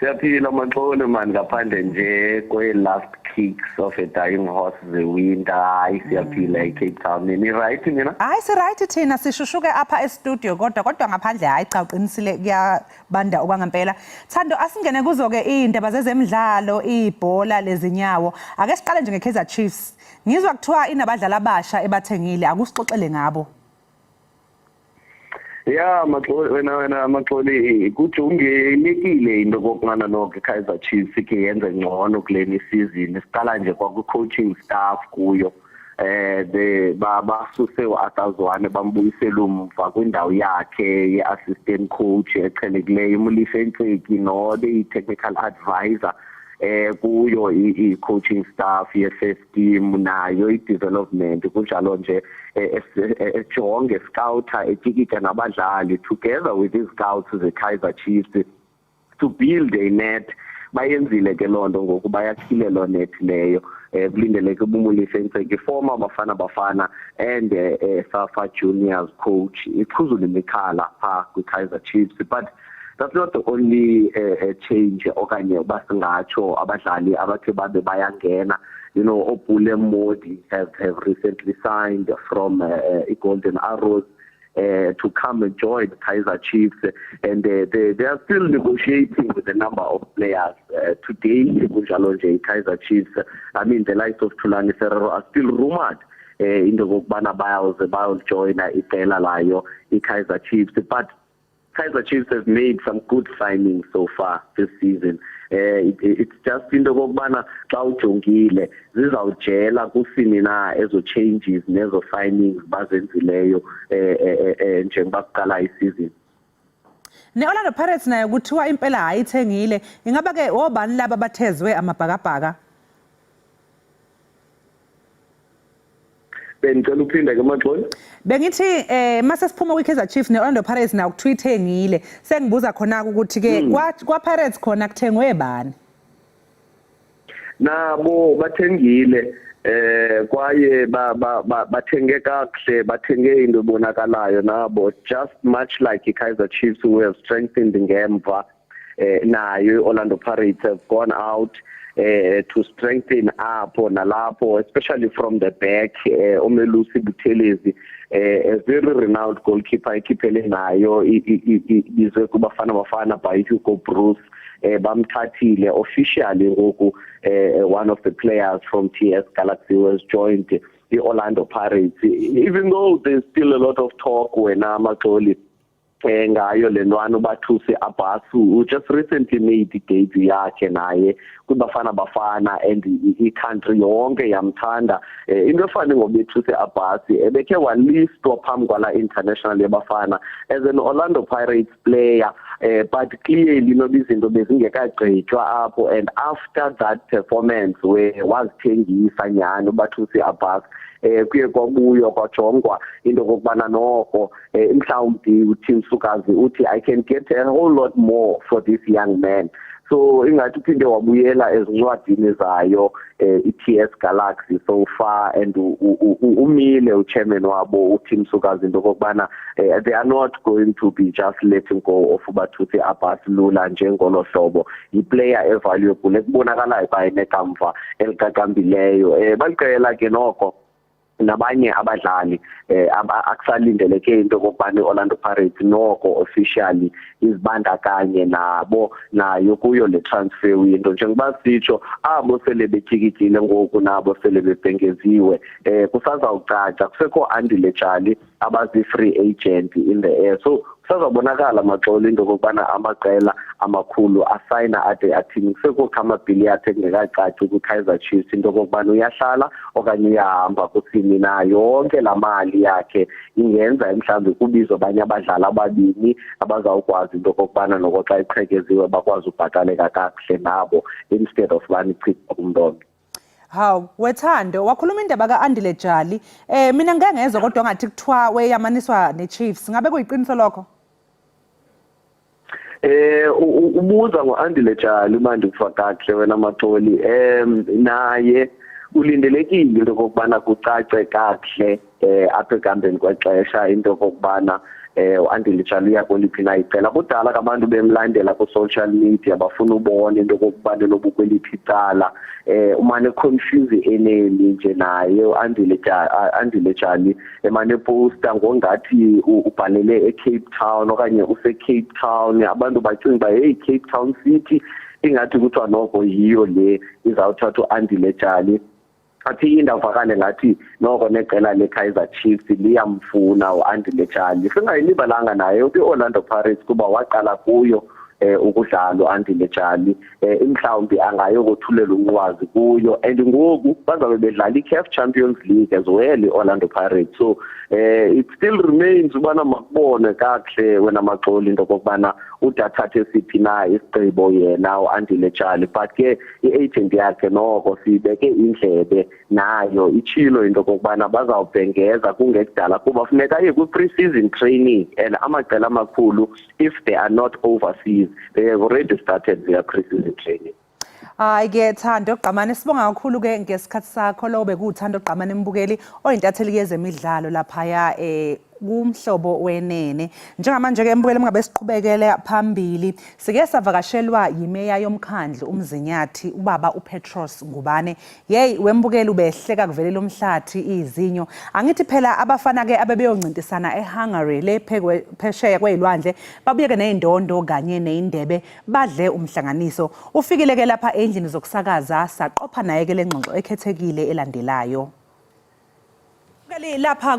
Siyaphila Maxoli man ngaphandle nje kwe last kicks of a dying horse the winter. Hayi siyaphila eCape Town. Ni right mina? Hayi si right thina sishushuke apha e-studio kodwa ngaphandle hayi cha uqinisile kuyabanda okwangempela. Thando asingene kuzo ke indaba zezemidlalo, ibhola lezinyawo. Ake siqale nje ngeKaizer Chiefs. Ngizwa kuthiwa inabadlali abasha ebathengile akusixoxele ngabo. Yeah, wena Maxoli kuthi ungenikile into kokungana nonke Kaizer Chiefs ke yenze ngcono kuleni season. Siqala nje kwaku coaching staff kuyo. Basuse uAtazwane bambuyisela umva kwindawo yakhe ye-assistant coach eqhelekileyo uMulihle Ntseki no the technical advisor kuyo i-coaching staff ye-first team nayo i-development kunjalo nje ejonge scouter etikita nabadlali together with the scouts ze-Kaizer Chiefs to build a net. Bayenzile ke lonto ngoku bayakhilelwa net leyo kulindeleke uMulihle Ntseki former Bafana and Safa Juniors coach iqhuzula imikhala pha kwi-Kaizer Chiefs. But that's not the only change okanye basingatsho abadlali abathe babe bayangena. You know, Opule Modi have recently signed from Golden Arrows to come and join Kaizer Chiefs, and they are still negotiating with a number of players. Today, Kaizer Chiefs, I mean, the likes of Thulani Ferrero are still rumored in the Gokbana Bios join Iqela layo Kaizer Chiefs. But Kaizer Chiefs have made some good signings so far this season. It's just into kokubana xa ujongile zizawujela kusini na ezo changes nezo signings bazenzileyo njengoba kuqala isizini. Ne-Orlando Pirates nayo kuthiwa impela hayithengile. Ingaba ke obani laba bathezwe amabhakabhaka? Bengicela uphinde ke Maxoli. Bengithi mase siphuma kwi-Kaizer Chiefs ne-Orlando Pirates nayo kuthiwa ithengile. Sengibuza khona ukuthi ke kwa-Pirates khona kuthengwe bani? Nabo bathengile kwaye bathenge kakuhle, bathenge into ebonakalayo nabo, just much like i-Kaizer Chiefs who have strengthened ngemva nayo i-Orlando Pirates have gone out to strengthen up nalapho, especially from the back. Umelusi Buthelezi, a very renowned goalkeeper, ikhiphele nayo izwe kubafana bafana by Hugo Bruce. Bamthathile officially ngoku one of the players from TS Galaxy was joined the Orlando Pirates. Even though there's still a lot of talk when Amaxoli ngayo lenwana uBathuse Abasu, who just recently made the debut yakhe naye kubafana bafana, and i-country yonke yamthanda. Into efana ngoBathuse Abasi ebekhe walistwa phambi kwala international yabafana as an Orlando Pirates player, but clearly izinto bezingekagqitywa apho, and after that performance where wazithengisa nyani uBathuse Abasi, kuye kwabuywa kwajongwa into kokubana noko mhlawumbi uThini Sukazi uthi I can get a whole lot more for this young man. So ingathi uphinde wabuyela ezincwadini zayo i-TS Galaxy so far, and umile uchairman wabo uThini Sukazi into kokubana they are not going to be just letting go of uBathuse Abasi lula njengolo hlobo. I-player evaluable ekubonakalayo baye nekamva elikaqambileyo. Balicela ke noko nabanye abadlali akusalindeleke into kokubana Orlando Pirates noko officially izibandakanye nabo nayo kuyo le transfer window, njengoba sitsho abo sele betyikitile ngoku nabo sele bebhengeziwe. Kusazawucaca kusekho Andile Jali abazi free agent in the air, so kusazabonakala Maxolo into kokubana amaqela amakhulu asayina ade athini. Kusekho Khamabhili yakhe engekacaci ku-Kaizer Chiefs into kokubana uyahlala okanye uyahamba kusini, na yonke la mali yakhe ingenza mhlawumbe kubizwa abanye abadlali ababini abazawukwazi into kokubana noko xa iqhekeziwe bakwazi ubhataleka kakuhle nabo instead of bani ichitha kumntondo. Hawu Wethando, wakhuluma indaba ka-Andile Jali. Mina ngeke ngezwe kodwa ngathi kuthiwa weyamaniswa ne-Chiefs. Ngabe kuyiqiniso lokho? Ubuza ngo-Andile Jali manje kufa kahle wena Maxoli. Naye ulindelekile into kokubana kucace kakuhle apha ekuhambeni kwexesha into kokubana u-Andile Jali uyakweliphi na icala. Kudala abantu bemlandela ku-social media bafuna ubona into kokubana nobukweliphi icala. Umane confuse eneni nje naye u-Andile Jali emane posta ngongathi ubhalele eCape Town okanye use-Cape Town. Abantu bacinga uba hey, Cape Town City ingathi kuthiwa noko yiyo le izawuthatha u-Andile Jali. Athi indavakale ngathi noko neqela le-Kaizer Chiefs liyamfuna u-Andile Jali. Singayilibalanga naye kwi-Orlando Pirates kuba waqala kuyo ukudlala u-Andile Jali, mhlawumbi angayokothulela umnqwazi kuyo, and ngoku bazabe bedlala i-CAF Champions League as well i-Orlando Pirates. So it still remains ubana makubone kakuhle wena Maxoli into kokubana udathathe siphi na isigqibo yena u-Andile Jali, but ke i-agent yakhe noko sibeke indlebe nayo itshilo into kokubana bazawubhengeza kungekudala kuba funeka aye kwi-pre-season training, and amaqela amakhulu if they are not overseas they have already started their pre-season training. Hayi ke Thando Gqamane, sibonga kakhulu ke ngesikhathi sakho lo bekuthando Gqamane Mbukeli oyintatheli yezemidlalo laphaya kumhlobo wenene. Njengamanje ke Mbukeli ngabe siqhubekele phambili, sike savakashelwa yimeya yomkhandlu uMzinyathi ubaba uPetros Ngubane. Hey wembukeli ubehleka kuvelela umhlathi izinyo. Angithi phela abafana ke abebeyoncintisana eHungary le phesheya kwezilwandle babuyeke nezindondo kanye neindebe badle umhlanganiso. Ufikile ke lapha endlini zokusakaza saqopha naye ke lengxoxo ekhethekile elandelayo. Mbukeli lapha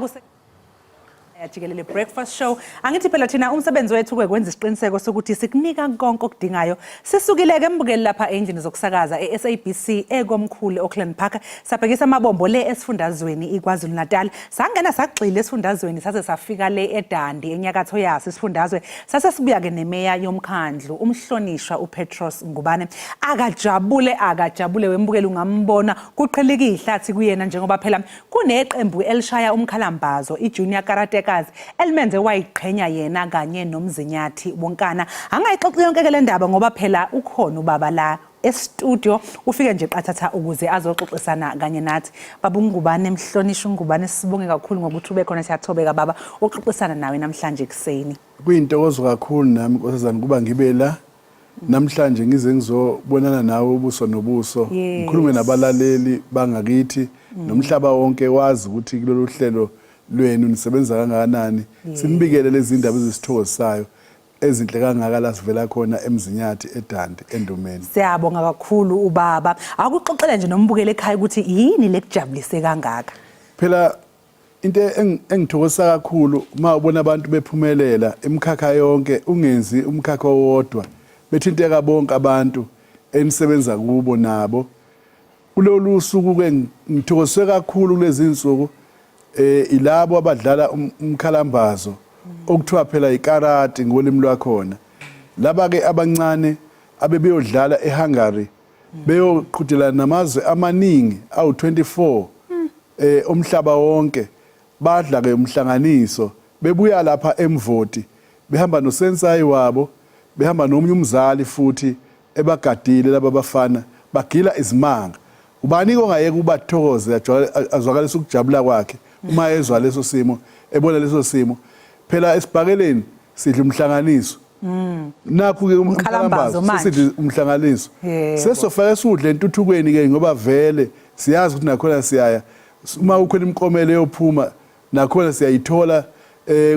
Jikelele breakfast show. Angithi phela thina umsebenzi wethu kwenza isiqiniseko sokuthi sikunika konke okudingayo. Sisukile ke Mbukeli lapha endlini zokusakaza eSABC ekomkhulu eAuckland Park. Sabhekisa amabombo le esifundazweni iKwaZulu Natal. Sangena sagxile esifundazweni saze safika le eDandi enyakatho yaso isifundazwe. Sase sibuya ke nemeya yomkhandlu umhlonishwa uPetros Ngubane. Akajabule wembukeli ungambona kuqheleke ihlathi kuyena njengoba phela kuneqembu elishaya umkhalambazo iJunior Karate elimenze wayiqhenya yena kanye noMzinyathi bonkana. Angayixoxa yonke ke le ndaba ngoba phela ukhona ubaba la e-studio ufike nje qathatha ukuze azoxoxisana kanye nathi. Baba Ngubane, mhlonishwa Ngubane, sibonge kakhulu ngokuthi ube khona, siyathobeka baba uxoxisana nawe namhlanje kuseni. Kuyintokozo kakhulu nami nkosazana kuba ngibe la namhlanje ngize ngizobonana nawe ubuso nobuso ngikhulume nabalaleli bangakithi nomhlaba wonke wazi ukuthi kulolu hlelo lwenu nisebenza kangakanani sinibikele lezi ndaba ezisithokozisayo ezinhle kangaka la sivela khona emzinyathi eDandi eNdumeni. Siyabonga kakhulu ubaba. Akuxoxela nje nombukele ekhaya ukuthi yini lekujabulise kangaka. Phela into engithokozisa kakhulu uma ubona abantu bephumelela emkhakha yonke ungenzi umkhakha owodwa bethinteka bonke abantu enisebenza kubo nabo. Kulolu suku ke ngithokozise kakhulu kulezi insuku ilabo abadlala umkhalambazo okuthiwa phela ikarati ngolimi lwakhona. Laba ke abancane abebeyodlala eHungary beyoqhudelana namazwe amaningi awu24 omhlaba wonke. Badla ke umhlanganiso bebuya lapha eMvoti behamba nosensayi wabo behamba nomunye umzali futhi ebagadile laba bafana bagila izimanga. Ubani ongayeka ubathokoze azwakalisa ukujabula kwakhe uma ezwa leso simo ebona leso simo. Phela esibhakeleni sidla umhlanganiso nakho ke umkhalambazo sidla umhlanganiso sesofaka sudle entuthukweni ke ngoba vele siyazi ukuthi nakhona siyaya uma ukhona imikomelo yophuma nakhona siyayithola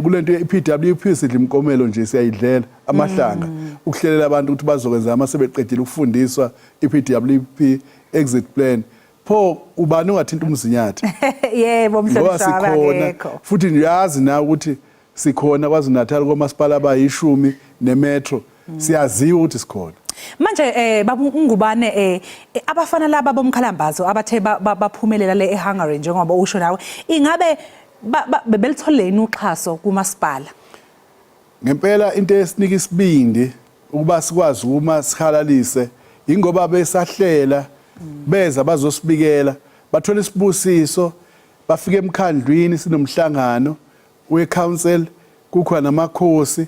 kulento iPWP sidla imikomelo nje siyayidlela amahlanga ukuhlelela abantu ukuthi bazokwenza ama sebeqedile ukufundiswa iPWP exit plan pho ubani ongathinta umzinyathi. Yebo mhlabishaba akekho futhi ngiyazi na ukuthi sikhona kwaZulu-Natal komasipala abayishumi nemetro siyaziwa ukuthi sikhona. Manje babu ungubane abafana laba bomkhalambazo abathe baphumelela le eHungary njengoba usho nawe ingabe bebelitholeni uxhaso kumasipala? Ngempela into esinika isibindi ukuba sikwazi uma sihalalise ingoba besahlela beza bazosibikela bathola isibusiso bafike emkhandlwini sinomhlangano we-council kukhona namakhosi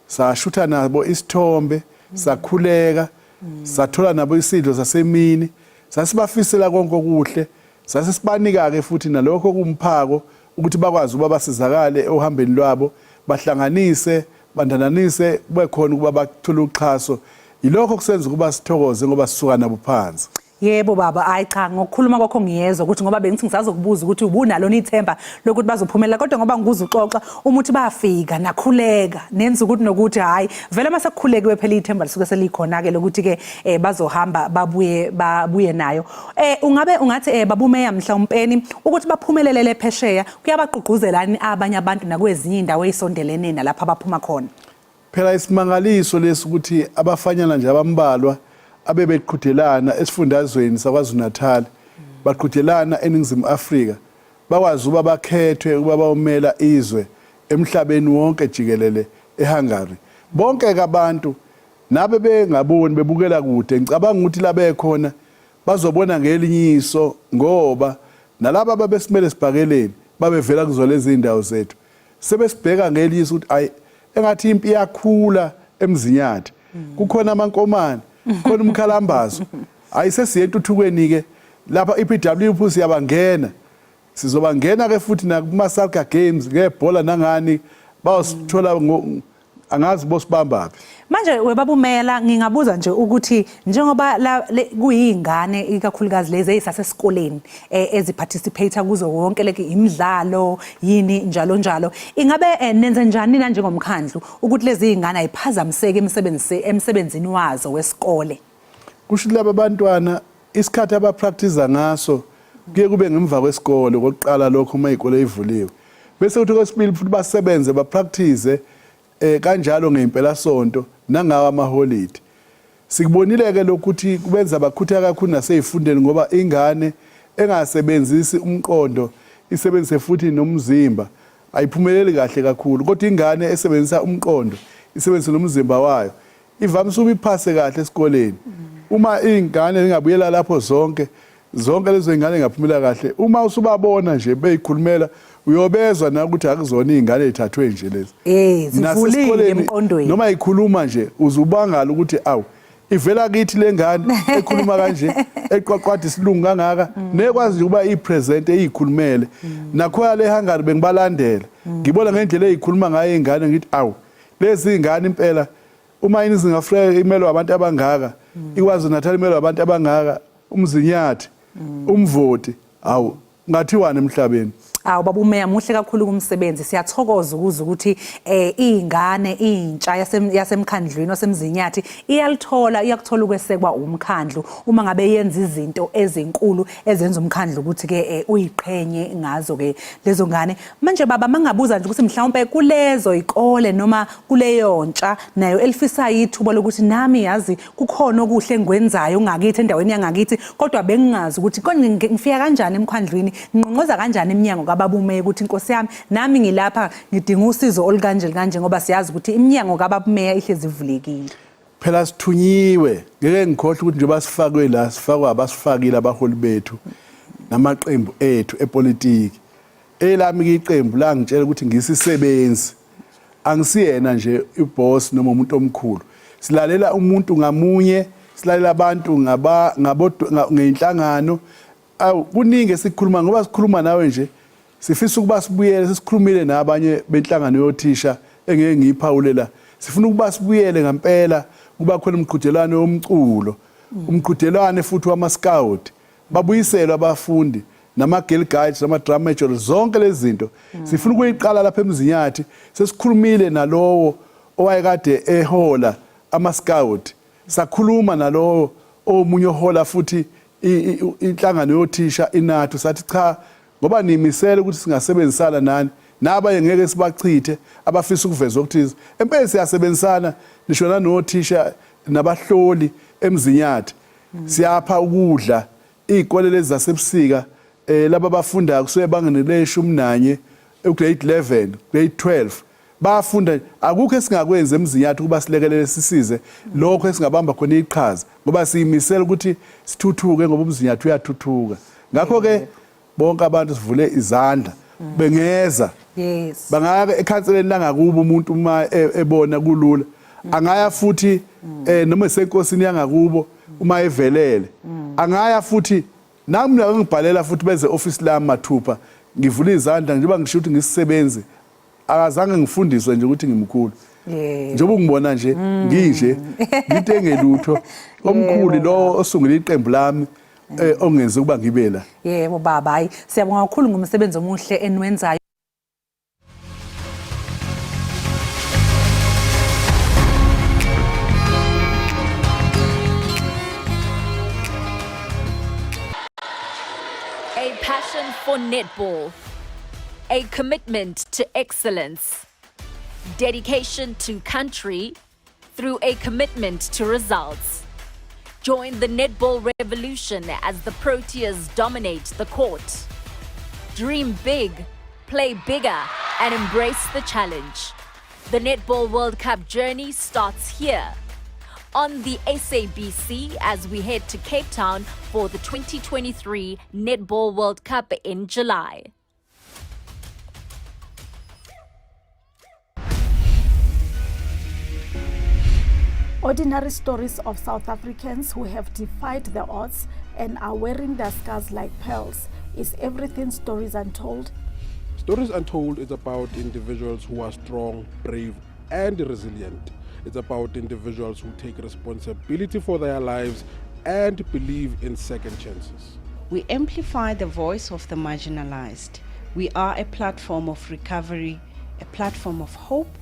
sashutha nabo isithombe sakhuleka sathola nabo isidlo sasemini sasibafisela konke okuhle sasisibanika ke futhi nalokho kumphako ukuthi bakwazi ukuba basizakale ohambeni lwabo bahlanganise bandananise bekhona ukuba bathola uxhaso ilokho kusenza ukuba sithokoze ngoba sisuka nabo phansi. Yebo baba hayi cha ngokukhuluma kwakho ngiyezwa ukuthi ngoba bengithi ngisazokubuza ukuthi ubunalo nithemba lokuthi bazophumelela kodwa ngoba ngibuza uxoxa umuthi bayafika nakhuleka nenza ukuthi nokuthi hayi vele mase kukhuleke phela ithemba lisuke selikhona ke lokuthi ke bazohamba babuye nayo. Ungathi babumeya mhlawumpeni ukuthi baphumelele lephesheya kuyabaqhuquzelani abanye abantu nakwezinye indawo ezisondelene nalapha abaphuma khona. Phela isimangaliso lesikuthi abafanyana nje abambalwa abebeqhudelana esifundazweni saKwaZulu-Natal baqhudelana eNingizimu Afrika bakwazi ukuba bakhethwe ukuba bawumela izwe emhlabeni wonke jikelele eHungary. Bonke abantu nabe bengaboni bebukela kude ngicabanga ukuthi labe khona bazobona ngelinyiso ngoba nalabo ababesimele sibhakeleni babevela kuzo lezi indawo zethu sebesibheka ngelinyiso ukuthi ayi engathi impi yakhula emzinyathi kukhona amankomane khona umkhalambazo ayisesiye entuthukweni ke lapha iPWP siyabangena sizobangena ke futhi nakuma-Salka Games ngebhola nangani bawusithola angazi bosibamba. Manje webabumela ngingabuza nje ukuthi njengoba kuyingane ikakhulukazi lezi ezisasesikoleni eziparticipate kuzo wonke leke imidlalo yini njalo njalo ingabe nenze njani na njengomkhandlu ukuthi lezi izingane ayiphazamiseke emsebenzini wazo wesikole? Kusho laba abantwana isikhathi abapractice ngaso kuye kube ngemva kwesikole kokuqala lokho uma izikole ivuliwe bese kuthi kwesibili futhi basebenze bapractice kanjalo ngempela sonto nangawa amaholide. Sikubonile ke lokuthi kubenza bakhutha kakhulu naseyifundeni ngoba ingane engasebenzisi umqondo isebenzise futhi nomzimba ayiphumeleli kahle kakhulu kodwa ingane esebenzisa umqondo isebenzise nomzimba wayo ivamisa ukuphase kahle esikoleni. Uma ingane ingabuyela lapho zonke lezo ingane ngaphumelela kahle uma usubabona nje beyikhulumela uyobezwa na ukuthi akuzona izingane ezithathwe nje lezi zivulile emqondweni noma ikhuluma nje uzubangala ukuthi awu ivela kithi lengane ekhuluma kanje eqwaqwada isilungu kangaka nekwazi ukuba ipresent eyikhulumele nakho le Hungary bengibalandela ngibona ngendlela eyikhuluma ngayo ingane ngithi awu lezi ingane impela uma iNingizimu Afrika imelwe abantu abangaka iKwaZulu-Natal imelwe abantu abangaka umzinyathi umvoti awu ngathiwani emhlabeni. Awu baba umeya muhle kakhulu kumsebenzi, siyathokoza ukuza ukuthi izingane intsha yasemkhandlwini wasemzinyathi iyakuthola ukwesekwa umkhandlu uma ngabe yenza izinto ezinkulu ezenza umkhandlu ukuthi ke uyiqhenye ngazo ke lezo ngane. Manje baba mangabuza nje ukuthi mhlawumbe kulezo ikole noma kuleyo ntsha nayo elifisayo ithuba lokuthi nami yazi kukhona okuhle engikwenzayo ngakithi endaweni yangakithi kodwa bengingazi ukuthi ngifika kanjani emkhandlwini nginqonqoza kanjani iminyango kababume ukuthi inkosi yami nami ngilapha ngidinga usizo olukanje ngoba siyazi ukuthi iminyango kababumeya ihlezi ivulekile. Phela sithunyiwe ngeke ngikhohle ukuthi njengoba sifakwe la sifakwa abasifakile abaholi bethu namaqembu ethu epolitiki elami iqembu la ngitshela ukuthi ngisisebenzi angisiyena nje iboss noma umuntu omkhulu silalela umuntu ngamunye silalela abantu ngeinhlangano kuningi esikhuluma ngoba sikhuluma nawe nje sifisa ukuba sibuyele sesikhulumile nabanye benhlangano yothisha engeke ngiyiphawulela sifuna ukuba sibuyele ngempela kuba khona umqhudelwano womculo umqhudelwano futhi wama scout babuyiselwe abafundi nama girl guides nama drum major zonke lezi zinto sifuna ukuyiqala lapha emzinyathi sesikhulumile nalowo owayekade ehola ama scout sakhuluma nalowo omunye ohola futhi inhlangano yothisha inathu sathi cha ngoba nimisela ukuthi singasebenzisana nani nabanye ngeke sibachithe abafisa ukuveza ukuthi empela siyasebenzisana nishona nothisha nabahloli emzinyathi siyapha ukudla izikole lezi zasebusika laba bafunda kusuke bangene le11 grade 11 grade 12 bafunda akukho esingakwenza emzinyathi kuba silekelele sisize lokho esingabamba khona iqhaza ngoba siyimisela ukuthi sithuthuke ngoba umzinyathi uyathuthuka ngakho ke bonke abantu sivule izandla bengeza bangaka ekhanseleni langakubo umuntu uma ebona kulula angaya futhi noma esenkosini yangakubo uma evelele angaya futhi nami ngibhalela futhi beze office lami mathupha ngivula izandla njengoba ngisho ukuthi ngisisebenzi akazange ngifundiswe nje ukuthi ngimkhulu njengoba ngibona nje nginje ngitengelutho omkhulu lo osungula iqembu lami ongenze kuba ngibe la. Yebo baba hayi siyabonga kakhulu ngomsebenzi omuhle enwenzayo. A passion for netball, a commitment to excellence, dedication to country through a commitment to results. Join the netball revolution as the Proteas dominate the court. Dream big, play bigger, and embrace the challenge. The Netball World Cup journey starts here on the SABC as we head to Cape Town for the 2023 Netball World Cup in July. Ordinary stories of South Africans who have defied the odds and are wearing their scars like pearls. Is Everything Stories Untold? Stories Untold is about individuals who are strong, brave, and resilient. It's about individuals who take responsibility for their lives and believe in second chances. We amplify the voice of the marginalized. We are a platform of recovery, a platform of hope,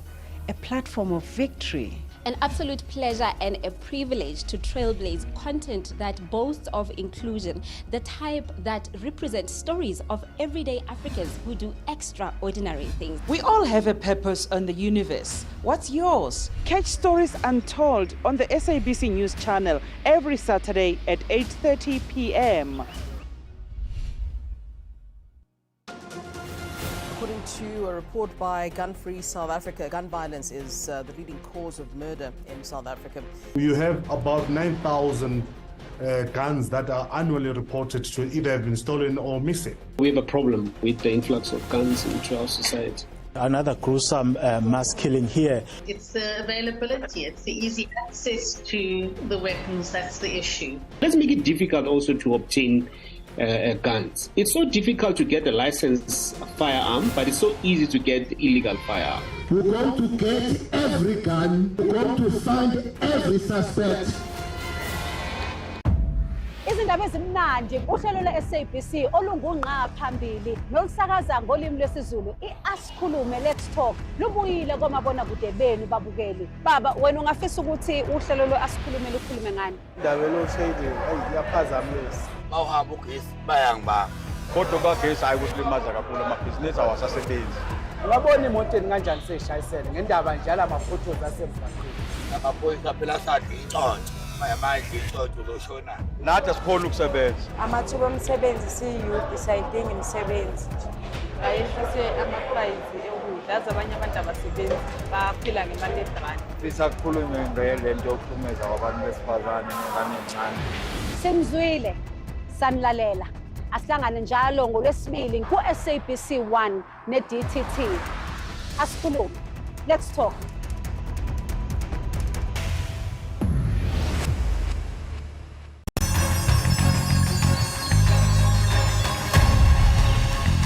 a platform of victory. An absolute pleasure and a privilege to trailblaze content that boasts of inclusion, the type that represents stories of everyday Africans who do extraordinary things. We all have a purpose on the universe. What's yours? Catch Stories Untold on the SABC News channel every Saturday at 8:30 p.m. According to a report by Gun Free South Africa, gun violence is the leading cause of murder in South Africa. You have about 9,000 guns that are annually reported to either have been stolen or missing. We have a problem with the influx of guns into our society. Another gruesome mass killing here. It's the availability, it's the easy access to the weapons that's the issue. Let's make it difficult also to obtain guns. It's so difficult to get a licensed firearm, but it's so easy to get the illegal firearm. We're going to get every gun. We're going to find every suspect. Izindaba ezimnandi uhlelo lwe-SABC olungungqa phambili nolusakaza ngolimi lwesiZulu iAsikhulume Let's Talk lubuyile komabonakude benu babukeli. Baba, wena ungafisa ukuthi uhlelo lwe-Asikhulume lukhulume ngani? Indaba lo-trading iyaphazamisa. Bawuhamba ugesi bayangibamba. Kodwa kagesi ayikulimaza kakhulu amabhizinisi awasasebenzi. Ungabona imotweni kanjani seshayisene ngendaba njalo amaphotos asemgwaqeni. Amaphoyisa phela sathi intshontsho. Manje intshontsho zoshona. Nathi asikhona ukusebenza. Amathuba omsebenzi siyouth sayidinga imisebenzi. Ayishise amaprize ekudla abanye abantu abasebenzi baphila ngemali egrant. Sisakhulume ngelento yokuphumeza kwabantu besifazane nengane encane. Simzwile, sanlalela. Asihlangane njalo ngoLwesibili ku-SABC 1 ne-DTT. Asikhulume. Let's talk.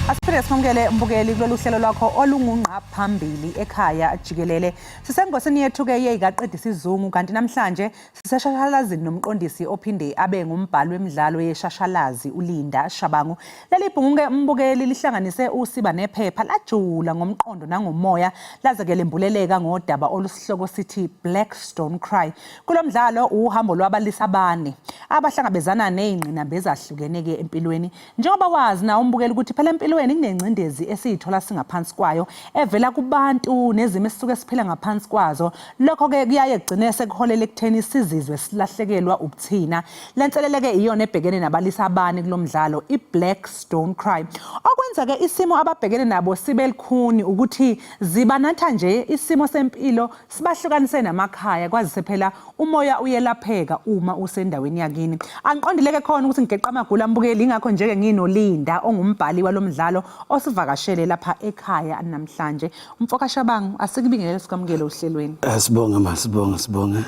Asiphinde sikhongele mbukeli kulolu hlelo lwakho olungungqa phambili ekhaya Jikelele. Sisengosini yethu-ke yeyikaqedisa isizungu kanti namhlanje siseshashalazini nomqondisi ophinde abe ngumbhali wemidlalo yeshashalazi uLinda Shabangu. Leli bhungu-ke mbukeli lihlanganise usiba nephepha lajula ngomqondo nangomoya laze-ke lembuleleka ngodaba olusihloko sithi Black Stone Cry. Kulo mdlalo uhambo lwabalisa abane abahlangabezana nezingqinamba ezahlukeneke empilweni. Njengoba wazi na umbukeli ukuthi phela empilweni kunengcindezi esiyithola singaphansi kwayo evela kubantu nezimo esisuke siphila ngaphansi kwazo. Lokho-ke kuyaye kugcine sekuholela ekutheni sizizwe silahlekelwa ubuthina. Lenseleleke iyona ebhekene nabalisa abane kulo mdlalo iBlack Stone Cry. Okwenza-ke isimo ababhekene nabo sibe likhuni ukuthi zibanatha nje isimo sempilo sibahlukanise namakhaya kwazise phela umoya uyelapheka uma usendaweni yakini. Angiqondileke khona ukuthi ngigeqa amagula ambukeli ingakho njeke nginoLinda ongumbhali walo mdlalo osivakashele lapha ekhaya namhlanje. Umfoka Shabangu asikubingelele sikwamukele ohlelweni. Sibonga.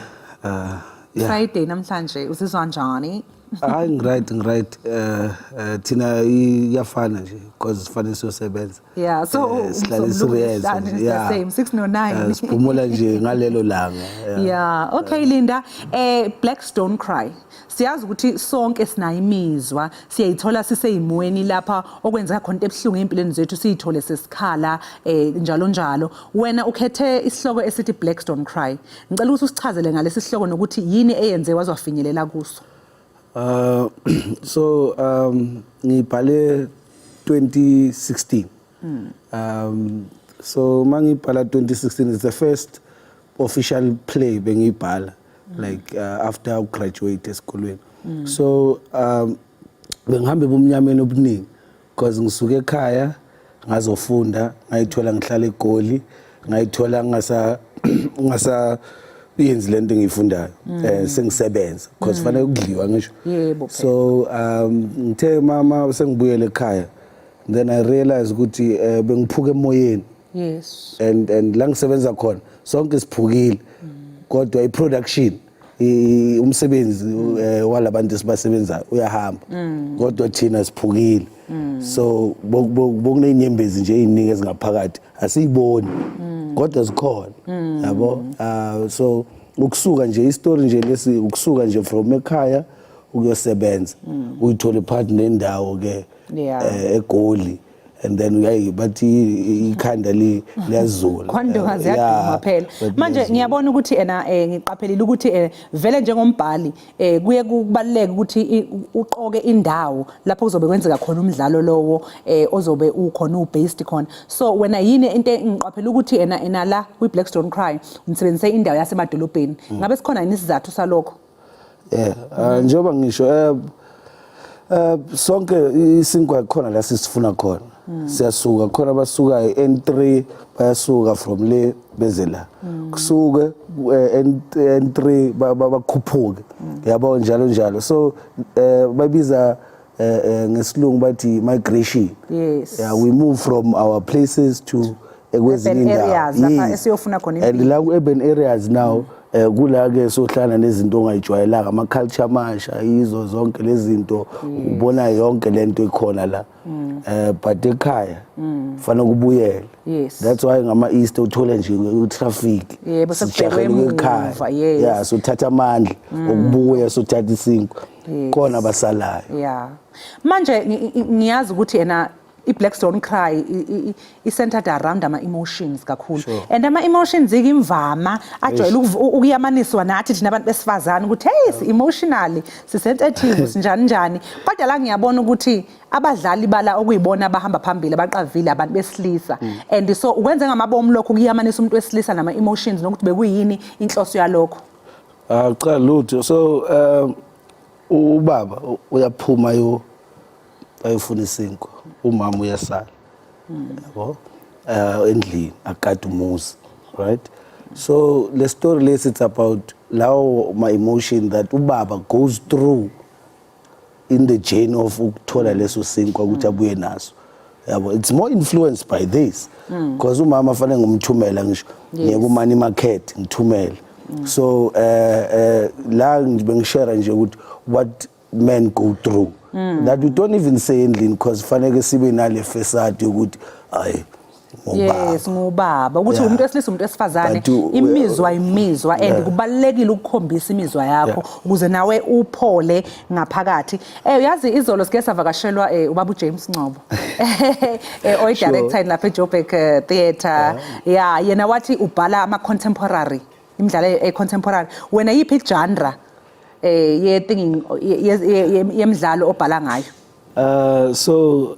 Friday namhlanje uzizwa njani? Hayi ngiright thina iyafana nje because sifanele siyosebenza. Yeah, so sihlale serious. Yeah, same 6 no 9. Siphumula nje ngalelo langa. Yeah, okay Linda, Black Stone Cry. Siyazi ukuthi sonke sinayo imizwa, siyayithola siseyimweni lapha okwenza khona ebhlungu empilweni zethu siyithole sesikhala njalo. Wena ukhethe isihloko esithi Black Stone Cry. Ngicela ukuthi usichazele ngalesi sihloko nokuthi yini eyenze wazofinyelela kuso. So ngibhale 2016. So mangibhala 2016 is the first official play bengibhala like after I graduate esikolweni. So bengihambe bomnyameni obuningi because ngisuke ekhaya ngazofunda ngayithola ngihlala eGoli ngayithola ngasa yenzi lento engiyifundayo sengisebenza because fanele ukudliwa ngisho. So ngithe mama sengibuyele ekhaya then I realized ukuthi bengiphuka emoyeni. Yes. And la ngisebenza khona sonke siphukile kodwa iproduction umsebenzi walabantu esibasebenzayo uyahamba kodwa thina siphukile. So bokunenyembezi nje eziningi ezingaphakathi asiyiboni kodwa zikhona yabo. So ukusuka nje istory nje lesi ukusuka nje from ekhaya ukuyosebenza uyithola partner endawo ke eGoli and then uyayi bathi ikhanda liyazula khondoka ziyaduma phela. Manje ngiyabona ukuthi ngiqaphelile ukuthi vele njengombhali kuye kubaluleke ukuthi uqoke indawo lapho kuzobe kwenzeka khona umdlalo lowo ozobe ukhona ubased khona. So wena yini into engiqaphela ukuthi la kwi Black Stone Cry umsebenzise indawo yasemadolobheni ngabe sikhona yini isizathu salokho? Njengoba ngisho sonke isinkwa khona la sisifuna khona. Siyasuka khona basuka N3 bayasuka from le bezela kusuke N3 bakhuphuke yabo njalo. So babiza ngesilungu bathi migration. Yes. Yeah, we move from our places to urban areas lapha esiyofuna khona and la urban areas now kula ke sohlala nezinto ongayijwayelanga ama culture amasha izo zonke lezi zinto ubona yonke lento ikhona la but ekhaya fanele kubuyele that's why ngama Easter uthola nje utraffic sijahele ekhaya yeah so thatha amandla okubuya so thatha isinkwa khona basalayo yeah manje ngiyazi ukuthi ena i-Blackstone Cry i-centered around ama-emotions kakhulu and ama-emotions imvama ajwayele ukuyamaniswa nathi thina abantu besifazane ukuthi hey si-emotionally si-sensitive sinjani njani kodwa la ngiyabona ukuthi abadlali bala okuyibona abahamba phambili abaqavile abantu besilisa and so ukwenze ngamabomu lokho kuyamanisa umuntu wesilisa nama-emotions nokuthi bekuyini inhloso yalokho cha lutho so ubaba uyaphuma ayofuna isinkwa umama uyasala yabo endlini akade umuzi right so the story lesi it's about lawo my emotion that ubaba goes through in the journey of ukuthola leso sinkwa ukuthi abuye naso yabo it's more influenced by this because umama fanele ngumthumela ngisho ngeke umani market ngithumela so la ngibengishare nje ukuthi what men go through that we don't even say endlini because fanele sibe nale facade ukuthi hayi yes ngubaba ukuthi umuntu wesilisa umuntu esifazane imizwa and kubalekile ukukhombisa imizwa yakho ukuze nawe uphole ngaphakathi uyazi izolo sike savakashelwa ubaba uJames Ngcobo oy director lapha eJoburg Theatre yeah yena wathi ubhala ama contemporary imidlalo contemporary wena yiphi genre yemidlalo obhala ngayo so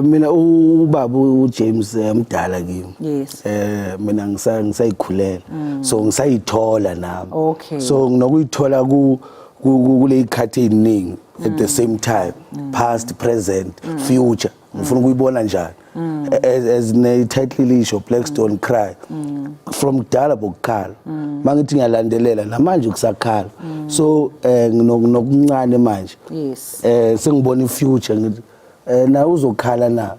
mina ubaba uJames mdala kimi mina ngisayikhulela so ngisayithola nami so nginokuyithola kule ikhathi eziningi at the same time past present future ngifuna ukuyibona njani as ne title lisho Blackstone Cry from kudala bokukhala mangithi ngiyalandelela namanje kusakhala so nginokuncane manje sengibona ifuture ngithi na uzokhala na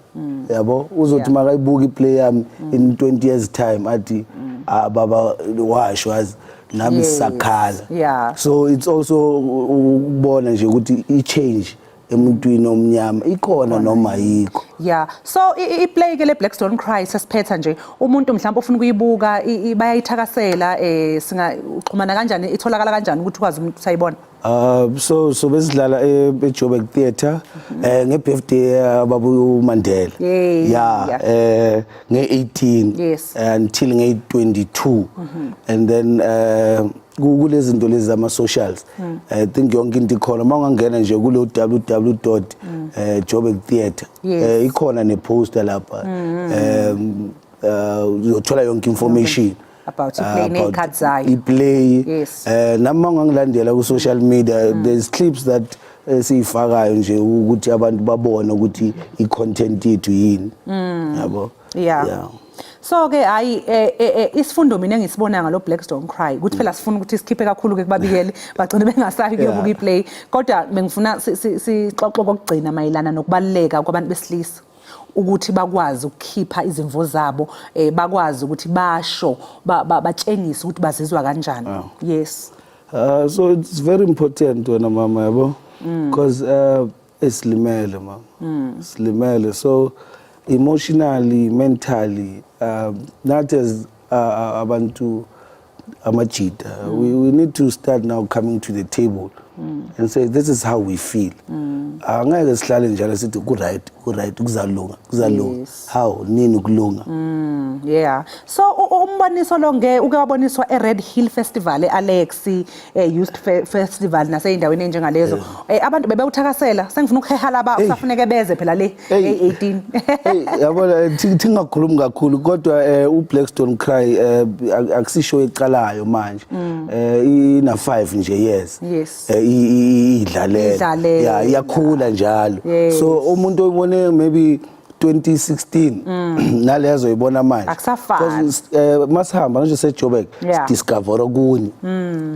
yabo uzothi makayibuka iplay yami in 20 years time athi baba washo as nami sakhala so it's also ukubona nje ukuthi I change emuntwini omnyama ikhona noma ayikho yeah so iplay ke le Blackstone Cry sesiphetha nje umuntu mhlawumbe ufuna ukuyibuka bayayithakasela singaxhumana kanjani itholakala kanjani ukuthi ukwazi umuntu usayibona so besidlala eJoburg Theatre ngebirthday babu Mandela nge-18 until nge-22 and then kulezi zinto lezi zama socials I think yonke into ikhona mawungangena nje kulo www.joburg theatre ikhona neposter lapha uyothola yonke information about iplay necards zayo iplay nami ngangilandela ku social media there's clips that siyifakayo nje ukuthi abantu babone ukuthi icontent yethu yini yabo so ke hayi isifundo mina engisibona ngalo Blackstone Cry ukuthi phela sifuna ukuthi sikhiphe kakhulu ke kubabikeli bagcine bengasayi kuyobuka iplay kodwa bengifuna sixoxe kokugcina mayelana nokubaleka kwabantu besilisa ukuthi bakwazi ukukhipha izimvo zabo bakwazi ukuthi basho batshengise ukuthi bazizwa kanjani yes so it's very important wena mama yabo because esilimele mama silimele so emotionally mentally not as abantu amajita we need to start now coming to the table and say this is how we feel angeke sihlale njalo sithi ku right kuzalunga how nini ukulunga yeah so umboniso lo uke waboniswa eRed Hill Festival eAlex Youth Festival naseyindaweni enjengalezo abantu bebewuthakasela sengifuna ukuheha laba usafuneke beze phela le 18 yabona thingakhuluma kakhulu kodwa uBlackstone Cry akusisho eqalayo manje ina 5 nje yes idlalela iyakhula njalo so umuntu oyibone maybe 2016 nalezo ibona manje akusafani masihamba nje seJoburg discover okunye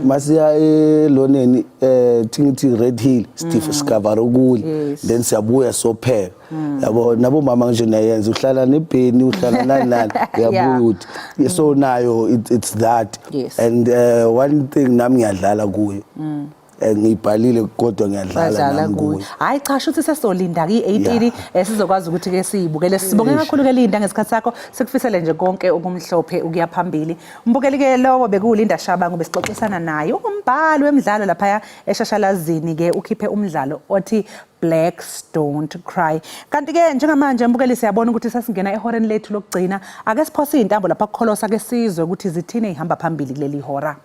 masiya eloneni thingithi Red Hill discover okunye then siyabuya sopheka yabo nabo mama nje nayenza uhlala nebheni uhlala nani uyabuya uthi so nayo it's that and one thing nami ngiyadlala kuyo ngibhalile kodwa ngiyadlala nami kuyo hayi cha shuthi sesolinda ke 18 sizokwazi ukuthi ke siyibukele sibonge kakhulu ke Linda ngesikhathi sakho sikufisele nje konke okumhlophe ukuya phambili umbukeli ke lowo bekulinda Shabangu besixoxisana naye umbhali wemidlalo lapha eShashalazini ke ukhiphe umdlalo othi Blacks Don't Cry. Kanti ke njengamanje mbukeli siyabona ukuthi sasingena ehoreni lethu lokugcina ake siphose izintambo lapha kukholosa ke sizwe ukuthi zithini ihamba phambili kuleli hora.